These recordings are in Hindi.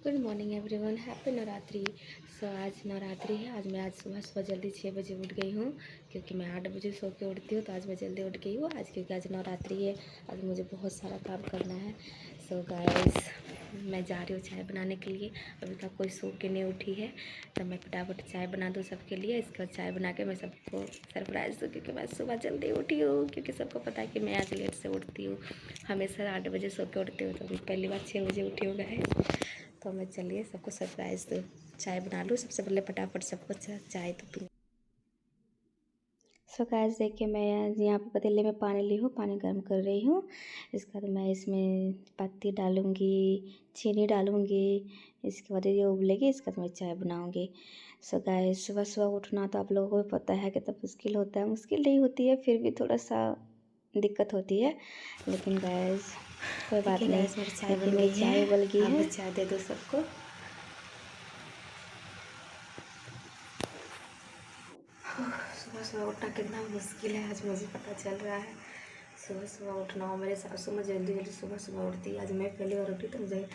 Good morning everyone, happy Navratri. आज नवरात्रि है। आज सुबह सुबह जल्दी 6 बजे उठ गई हूँ, क्योंकि मैं 8 बजे सो के उठती हूँ। तो आज मैं जल्दी उठ गई हूँ क्योंकि आज नवरात्रि है। आज मुझे बहुत सारा काम करना है। सो गाइस, मैं जा रही हूँ चाय बनाने के लिए। अभी तक कोई सो के नहीं उठी है, तो मैं फटाफट चाय बना दूँ सबके लिए। इसके बाद चाय बना के मैं सबको सरप्राइज़ दूँ, क्योंकि मैं सुबह जल्दी उठी हूँ। क्योंकि सबको पता है कि मैं आज लेट से उठती हूँ, हमेशा 8 बजे सो के उठती हूँ। तो पहली बार 6 बजे उठी हूँ गाइस। तो मैं चलिए सबको सरप्राइज़ दूँ। चाय बना लूँ सबसे पहले, फटाफट सबको चाय तो पी। सो गाइस, देखिए मैं यहाँ पे पतीले में पानी ली हूँ, पानी गर्म कर रही हूँ। इसके बाद मैं इसमें पत्ती डालूँगी, चीनी डालूँगी। इसके बाद ये उबलेगी, इसके बाद मैं चाय बनाऊँगी। सो गाइस, सुबह सुबह उठना तो आप लोगों को भी पता है कितना मुश्किल होता है। मुश्किल नहीं होती है, फिर भी थोड़ा सा दिक्कत होती है, लेकिन गाइस कोई बात नहीं। मेरी चाय बन गई है, चाय उबल गई है। चाय दे दो सबको। सुबह सुबह उठना कितना मुश्किल है, आज मुझे पता चल रहा है। सुबह सुबह उठना हो, मेरे सासू माँ जल्दी जल्दी सुबह सुबह उठती है। आज मैं पहली बार उठी तो मुझे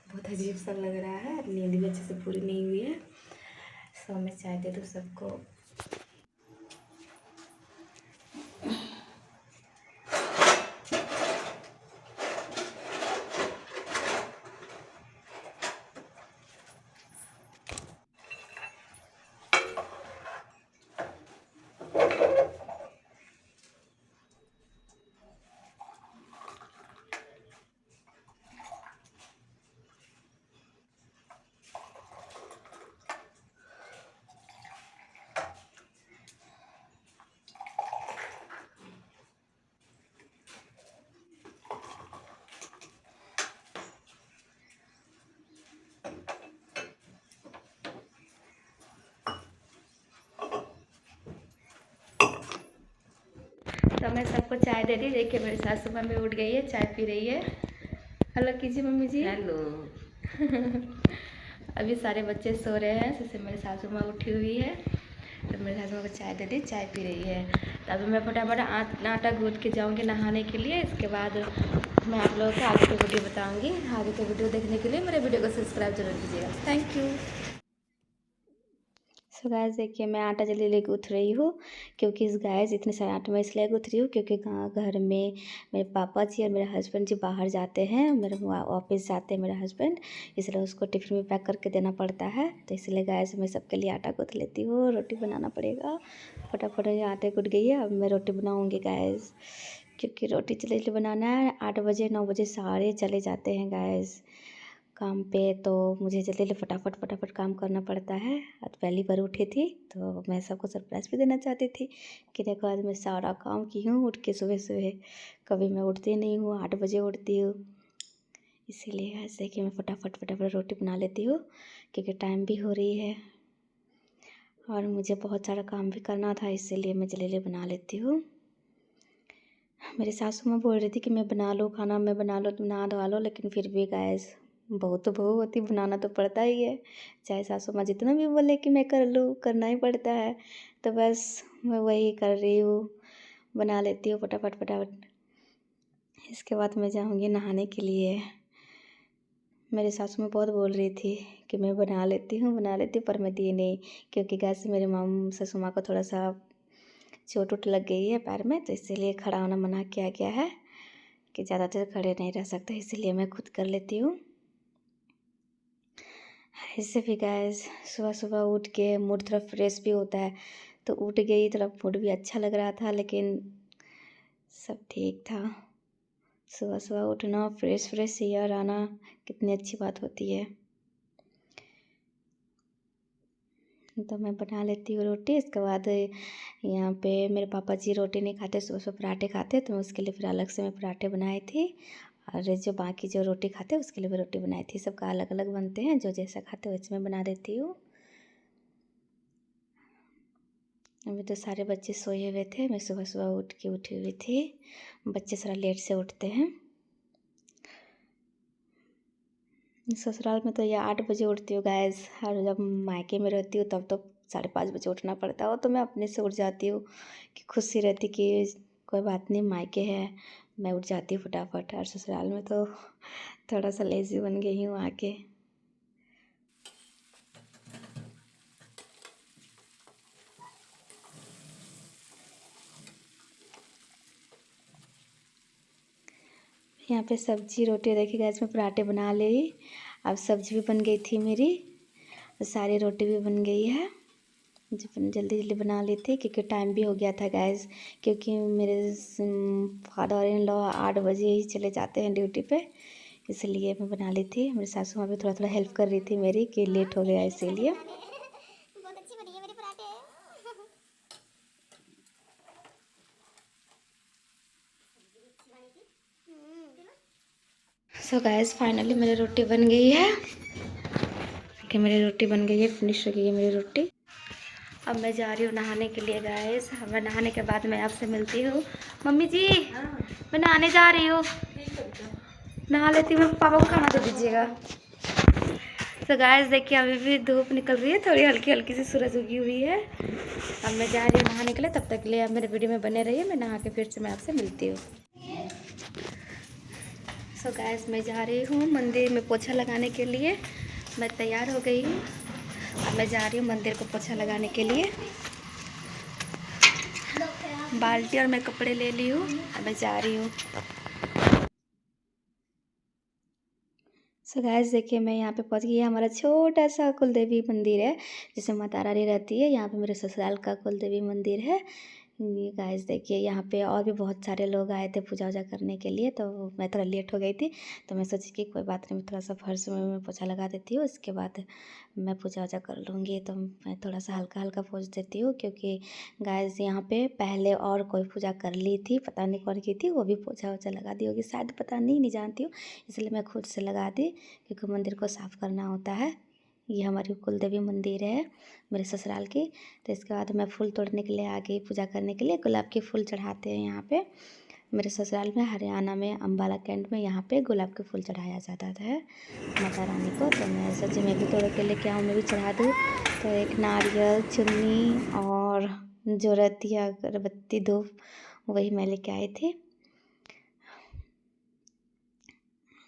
बहुत अजीब सा लग रहा है, नींद भी अच्छे से पूरी नहीं हुई है। सो मैं चाय दे दूँ सबको। तो मैं सबको चाय दे दी। देखिए मेरी सासू माँ भी उठ गई है, चाय पी रही है। हेलो कीजिए मम्मी जी। हेलो। अभी सारे बच्चे सो रहे हैं, जैसे मेरी सासू माँ उठी हुई है। तो मेरी सासू माँ को चाय दे दी, चाय पी रही है। तो अभी मैं फटाफट आटा गूँथ के जाऊँगी नहाने के लिए। इसके बाद मैं आप लोगों को आगे की वीडियो बताऊँगी। आगे की वीडियो देखने के लिए मेरे वीडियो को सब्सक्राइब जरूर कीजिएगा। Thank you. सो गाइस, देखिए मैं आटा जल्दी ले गूँथ रही हूँ, क्योंकि इस गाइस इतने सारे आटा मैं इसलिए गूँथ रही हूँ क्योंकि घर में मेरे पापा जी और मेरे हस्बैंड जी बाहर जाते हैं, मेरे ऑफिस जाते हैं मेरे हस्बैंड, इसलिए उसको टिफ़िन में पैक करके देना पड़ता है। तो इसलिए गाइस मैं सबके लिए आटा गूँथ लेती हूँ। रोटी बनाना पड़ेगा। फटाफट ये आटे गूँथ गई है, अब मैं रोटी बनाऊँगी गाइस, क्योंकि रोटी जल्दी जल्दी बनाना है। 8 बजे 9 बजे सारे चले जाते हैं गाइस काम पे, तो मुझे जल्दी जल्दी फटाफट काम करना पड़ता है। आज पहली बार उठी थी, तो मैं सबको सरप्राइज़ भी देना चाहती थी कि देखो आज मैं सारा काम की हूँ उठ के सुबह सुबह। कभी मैं उठती नहीं हूँ, 8 बजे उठती हूँ। इसीलिए ऐसे कि मैं फटाफट रोटी बना लेती हूँ, क्योंकि टाइम भी हो रही है और मुझे बहुत सारा काम भी करना था, इसीलिए मैं जल्दी जल्दी बना लेती हूँ। मेरी सासू माँ बोल रही थी कि मैं बना लो खाना, मैं बना लो, तुम नहा धोवा लो, लेकिन फिर भी गैस बहू तो बहू होती, बनाना तो पड़ता ही है। चाहे सासू माँ जितना भी बोले कि मैं कर लूँ, करना ही पड़ता है। तो बस मैं वही कर रही हूँ, बना लेती हूँ फटाफट। इसके बाद मैं जाऊँगी नहाने के लिए। मेरी सासू माँ बहुत बोल रही थी कि मैं बना लेती हूँ, पर मैं दी नहीं, क्योंकि गैस मेरी सासू माँ को थोड़ा सा चोट वोट लग गई है पैर में, तो इसीलिए खड़ा होना मना किया गया है कि ज़्यादा देर खड़े नहीं रह सकते, इसीलिए मैं खुद कर लेती हूँ। इससे भी गैस सुबह सुबह उठ के मूड थोड़ा फ्रेश भी होता है, तो उठ गई, थोड़ा मूड भी अच्छा लग रहा था, लेकिन सब ठीक था। सुबह सुबह उठना, फ्रेश एयर आना कितनी अच्छी बात होती है। तो मैं बना लेती हूँ रोटी। इसके बाद यहाँ पे मेरे पापा जी रोटी नहीं खाते, सुबह सुबह पराठे खाते, तो मैं उसके लिए फिर अलग से मैं पराठे बनाई थी। और जो बाकी जो रोटी खाते हैं उसके लिए मैं रोटी बनाई थी। सबका अलग अलग बनते हैं, जो जैसा खाते हैं वैसे मैं बना देती हूँ। अभी तो सारे बच्चे सोए हुए थे, मैं सुबह सुबह उठ के उठी हुई थी। बच्चे सारा लेट से उठते हैं। ससुराल में तो ये 8 बजे उठती हूँ गैस, और जब मायके में रहती हूँ तब तो 5:30 बजे उठना पड़ता है। तो मैं अपने से उठ जाती हूँ कि खुशी रहती कि कोई बात नहीं, मायके है, मैं उठ जाती हूँ फटाफट। और ससुराल में तो थोड़ा सा लेज़ी बन गई हूँ आके। यहाँ पे सब्जी रोटी देखिएगा, इसमें पराठे बना ली। अब सब्जी भी बन गई थी मेरी, सारी रोटी भी बन गई है। जल्दी जल्दी बना ली थी क्योंकि टाइम भी हो गया था गैस, क्योंकि मेरे फादर इन लॉ 8 बजे ही चले जाते हैं ड्यूटी पे, इसलिए मैं बना ली थी। मेरी सासू माँ भी थोड़ा थोड़ा हेल्प कर रही थी मेरी कि लेट हो गया इसीलिए। बहुत अच्छी बनी है मेरे पराठे। सो गैस फाइनली मेरी रोटी बन गई है कि मेरी रोटी बन गई है, फिनिश हो गई है मेरी रोटी। अब मैं जा रही हूँ नहाने के लिए गैस। मैं नहाने के बाद मैं आपसे मिलती हूँ। मम्मी जी मैं नहाने जा रही हूँ, नहा लेती हूँ। पापा को खाना दे दीजिएगा। तो गैस देखिए अभी भी धूप निकल रही है, थोड़ी हल्की हल्की सी सूरज उगी हुई है। अब मैं जा रही हूँ नहाने के लिए, तब तक के लिए आप मेरे वीडियो में बने रहिए। मैं नहा के फिर से मैं आपसे मिलती हूँ। सो गैस मैं जा रही हूँ मंदिर में पोछा लगाने के लिए। मैं तैयार हो गई हूँ, अब मैं जा रही हूँ मंदिर को पोछा लगाने के लिए। बाल्टी और मैं कपड़े ले ली हूँ, अब मैं जा रही हूँ। सो गैस देखिए मैं यहाँ पे पहुँच गई। हमारा छोटा सा कुल देवी मंदिर है जिसमें माता रानी रहती है। यहाँ पे मेरे ससुराल का कुल देवी मंदिर है। ये गाइस देखिए यहाँ पे और भी बहुत सारे लोग आए थे पूजा वूजा करने के लिए, तो मैं थोड़ा लेट हो गई थी। तो मैं सोची कि कोई बात नहीं, मैं थोड़ा सा फर्श में मैं पोछा लगा देती हूँ, उसके बाद मैं पूजा वूजा कर लूँगी। तो मैं थोड़ा सा हल्का हल्का पोंछ देती हूँ, क्योंकि गाइस यहाँ पे पहले और कोई पूजा कर ली थी, पता नहीं कौन की थी, वो भी पोछा वूछा लगा दी होगी शायद, पता नहीं जानती हूँ। इसलिए मैं खुद से लगा दी, क्योंकि मंदिर को साफ़ करना होता है। ये हमारी कुल देवी मंदिर है मेरे ससुराल की। तो इसके बाद मैं फूल तोड़ने के लिए आ गई, पूजा करने के लिए। गुलाब के फूल चढ़ाते हैं यहाँ पे मेरे ससुराल में, हरियाणा में अम्बाला कैंट में। यहाँ पे गुलाब के फूल चढ़ाया जाता है माता रानी को। तो मैं सोची मैं भी तोड़ के लेके आऊँ, मैं भी चढ़ा दूँ। तो एक नारियल, चुन्नी और जो रहती है अगरबत्ती, धूप, वही मैं लेके आई थी,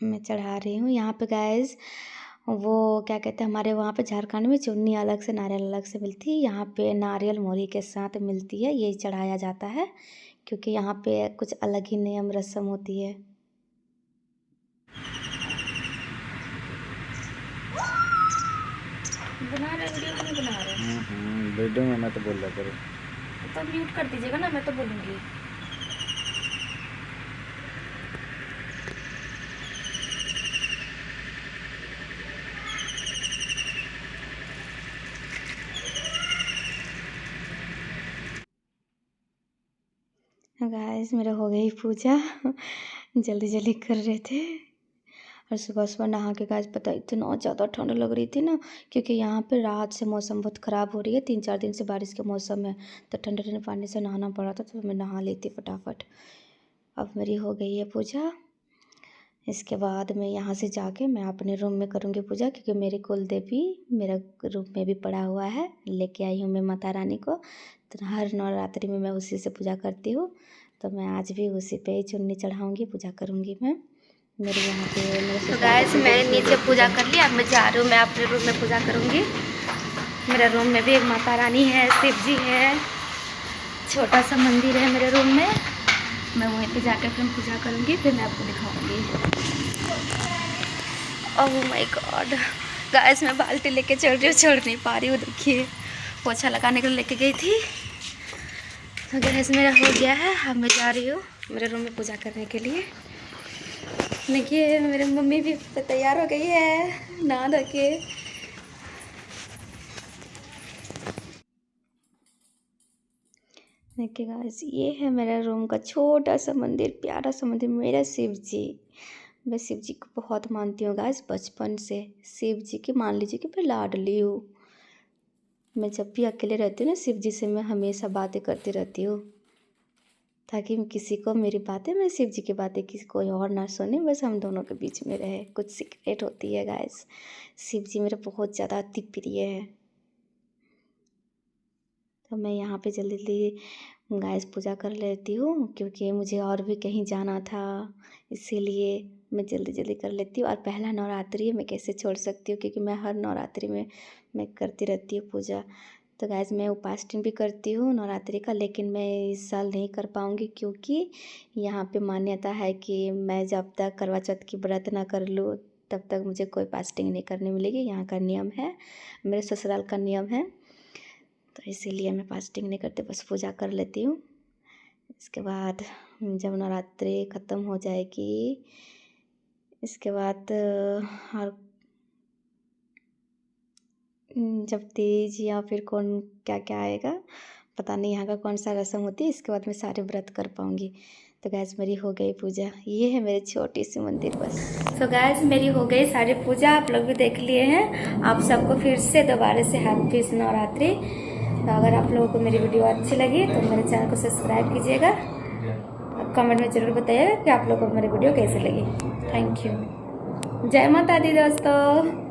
मैं चढ़ा रही हूँ। यहाँ पे गैस वो क्या कहते हैं, हमारे वहाँ पे झारखंड में चुन्नी अलग से, नारियल अलग से मिलती है। यहाँ पे नारियल मोरी के साथ मिलती है, यही चढ़ाया जाता है, क्योंकि यहाँ पे कुछ अलग ही नियम रस्म होती है। बना रहे वीडियो क्यों नहीं बना रहे? वीडियो में मैं तो बोल रहा करूँ तो म्यूट कर दीजिएगा ना, मैं तो बोलूँगी। गाइस मेरा हो गई पूजा, जल्दी जल्दी कर रहे थे। और सुबह सुबह नहा के गाइस पता इतना ज़्यादा ठंड लग रही थी ना, क्योंकि यहाँ पे रात से मौसम बहुत ख़राब हो रही है, 3-4 दिन से बारिश के मौसम है। तो ठंडे ठंडे पानी से नहाना पड़ा था, तो मैं नहा ली थी फटाफट। अब मेरी हो गई है पूजा। इसके बाद मैं यहाँ से जाके मैं अपने रूम में करूँगी पूजा, क्योंकि मेरी कुल देवी मेरा रूम में भी पड़ा हुआ है, लेके आई हूँ मैं माता रानी को। तो हर नवरात्रि में मैं उसी से पूजा करती हूँ। तो मैं आज भी उसी पे ही चुन्नी चढ़ाऊँगी, पूजा करूँगी मैं। मेरे यहाँ पे मेरे गाइस मैंने नीचे पूजा कर लिया, अब मैं जा रही हूँ, मैं अपने रूम में पूजा करूँगी। मेरा रूम में भी एक माता रानी है, शिव जी है, छोटा सा मंदिर है मेरे रूम में। मैं वहीं पे जाकर फिर पूजा करूँगी, फिर मैं आपको दिखाऊँगी। ओह माय गॉड गाइस, मैं बाल्टी लेके चल रही हूँ, चढ़ नहीं पा रही हूँ। देखिए पोछा लगाने के लिए लेके गई थी, तो गैस मेरा हो गया है। अब मैं जा रही हूँ मेरे रूम में पूजा करने के लिए। देखिए मेरी मम्मी भी तैयार हो गई है नहा धो के। देखिए गाइस ये है मेरा रूम का छोटा सा मंदिर, प्यारा सा मंदिर, मेरा शिव जी। मैं शिव जी को बहुत मानती हूँ गाइस, बचपन से शिव जी की मान लीजिए कि मैं लाडली हूँ। मैं जब भी अकेले रहती हूँ ना, शिव जी से मैं हमेशा बातें करती रहती हूँ, ताकि किसी को मेरी बातें, मैं शिव जी की बातें किसी कोई और ना सुने, बस हम दोनों के बीच में रहे। कुछ सीक्रेट होती है गाइस। शिव जी मेरे बहुत ज़्यादा अति प्रिय है। तो मैं यहाँ पे जल्दी जल्दी गाइस पूजा कर लेती हूँ, क्योंकि मुझे और भी कहीं जाना था, इसीलिए मैं जल्दी जल्दी कर लेती हूँ। और पहला नवरात्रि है, मैं कैसे छोड़ सकती हूँ, क्योंकि मैं हर नवरात्रि में मैं करती रहती हूँ पूजा। तो गैस मैं उपासना भी करती हूँ नवरात्रि का, लेकिन मैं इस साल नहीं कर पाऊँगी क्योंकि यहाँ पे मान्यता है कि मैं जब तक करवा चौथ की व्रत ना कर लूँ तब तक मुझे कोई फास्टिंग नहीं करने मिलेगी। यहाँ का नियम है, मेरे ससुराल का नियम है, तो इसीलिए मैं फास्टिंग नहीं करती, बस पूजा कर लेती हूँ। इसके बाद जब नवरात्रि ख़त्म हो जाएगी, इसके बाद और जब तीज या फिर कौन क्या क्या आएगा पता नहीं, यहाँ का कौन सा रस्म होती है, इसके बाद मैं सारे व्रत कर पाऊँगी। तो गैस मेरी हो गई पूजा, ये है मेरी छोटी सी मंदिर बस। तो गैस मेरी हो गई सारी पूजा, आप लोग भी देख लिए हैं। आप सबको फिर से दोबारा से हैप्पी नवरात्रि। तो अगर आप लोगों को मेरी वीडियो अच्छी लगी तो मेरे चैनल को सब्सक्राइब कीजिएगा, कमेंट में ज़रूर बताइएगा कि आप लोगों को मेरी वीडियो कैसी लगी। Thank you. जय माता दी दोस्तों।